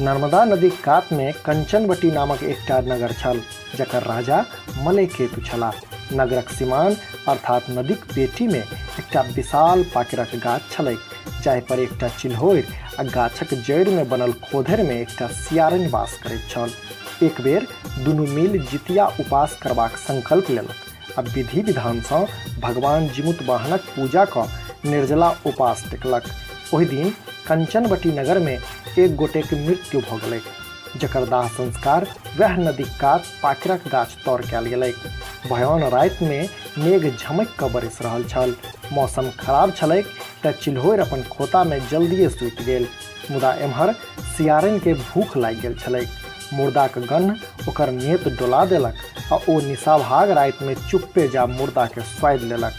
नर्मदा नदी कात में कंचनवटी नामक एकटा नगर छल, जकर राजा मलयकेतु छला। नगरक सीमान अर्थात नदीक पेटी में एकटा विशाल पाकरक गाछ छलैक, जाहि पर एकटा चिल्होरि आ गाछक जड़ि में बनल खोधरि में एकटा सियारनि वास करैत छल। एक बेर दुनू मिल जितिया उपास करबाक संकल्प लेलक आ विधि विधान सँ भगवान जिमुतवाहनक पूजा कऽ निर्जला उपास टेकलक। ओहि दिन कंचनवटी नगर में एक गोटेक मृत्यु भऽ गेलैक, जकर दाह संस्कार वएह नदी कात पाकरक गाछ तर कयल गेलैक। भयान राति में मेघ झमक कऽ बरसि रहल छल। मौसम खराब छलैक तऽ चिल्होरि अपन खोता में जल्दिए सुति गेल। मुदा एम्हर सियारनि के भूख लागि गेल छलैक। मुर्दाक गन्ध ओकर नेत डोला देलक आ ओ निशाभाग राति में चुप्पे जा मुर्दा के स्वादि लेलक,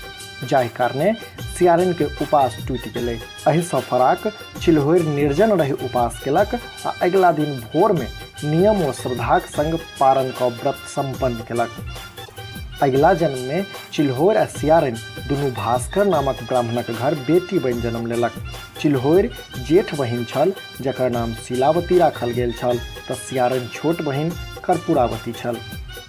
जाहि कारणे सियारनि के उपास टूटि गेलै। एहि सँ फराक चिल्होरि निर्जन रहि उपास केलक आ अगिला दिन भोर में नियम व श्रद्धाक संग पारण कऽ व्रत संपन्न केलक। अगिला जन्म में चिल्होरि आ सियारनि दुनू भास्कर नामक ब्राह्मणक घर बेटी बनि जन्म लेलक। चिल्होरि जेठ बहिन छल, जकर नाम शीलावती राखल गेल छल, तऽ सियारनि छोट बहिन कर्पूरावती छल।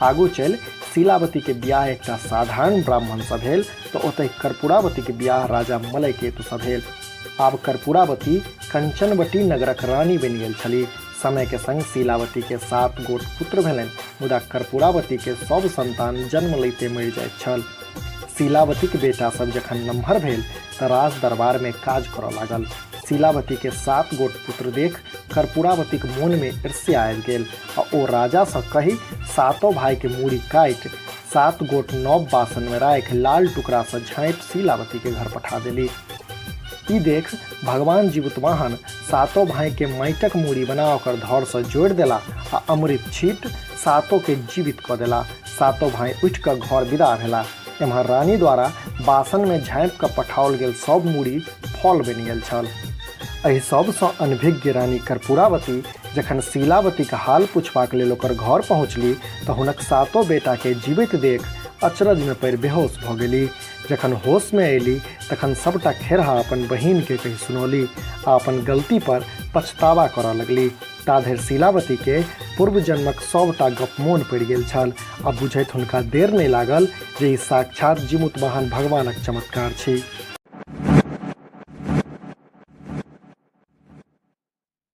आगू चलि शीलावती के बियाह एकटा साधारण ब्राह्मण सँ भेल तऽ ओतहि कर्पूरावती के बियाह राजा मलयकेतु सँ भेल। आब कर्पूरावती कंचनवटी नगरक रानी बनि गेल छलीह। समय के संग शीलावती के 7 गोट पुत्र भेलनि, मुदा कर्पूरावती के सब संतान जन्म लैते मरि जाइत छल। शीलावती के बेटा सब जखन नम्हर भेल तऽ राज दरबार में काज करऽ लागल। शीलावती के 7 गोट पुत्र देख कर्पूरावती के मोन में ईर्ष्या आबि गेल आ ओ राजा सँ कहि 7 भाई के मूड़ी काटि 7 गोट नव बासन में राखि लाल टुकड़ा सँ झाँपि शीलावती के घर पठा देली। ई देख भगवान जिमुतवाहन 7 भाई के माटिक मूड़ी बना ओकर धड़ सँ जोड़ि देला आ अमृत छीट 7 के जीवित कऽ देला। 7 भाई उठि कऽ घर विदा भेला। एम्हर रानी द्वारा बासन में झाँपि कऽ पठाओल गेल सब मूड़ी फल बनि गेल छल। एहि सब सँ अनभिज्ञ रानी कर्पूरावती जखन शीलावती के हाल पुछबाक लेल ओकर घर पहुँचली तऽ हुनक 7 बेटा के जीवित देख अचरज में पड़ि बेहोश भऽ गेली। जखन होश में अयली तखन सबटा खेरहा अपन बहिन के कहि सुनौली आ अपन गलती पर पछतावा करऽ लगली। ताधरि शीलावती के पूर्व जन्मक सबटा गप मोन पड़ि गेल छल आ बुझैत हुनका देर नहि लागल जे ई साक्षात जिमुतवाहन भगवानक चमत्कार छी।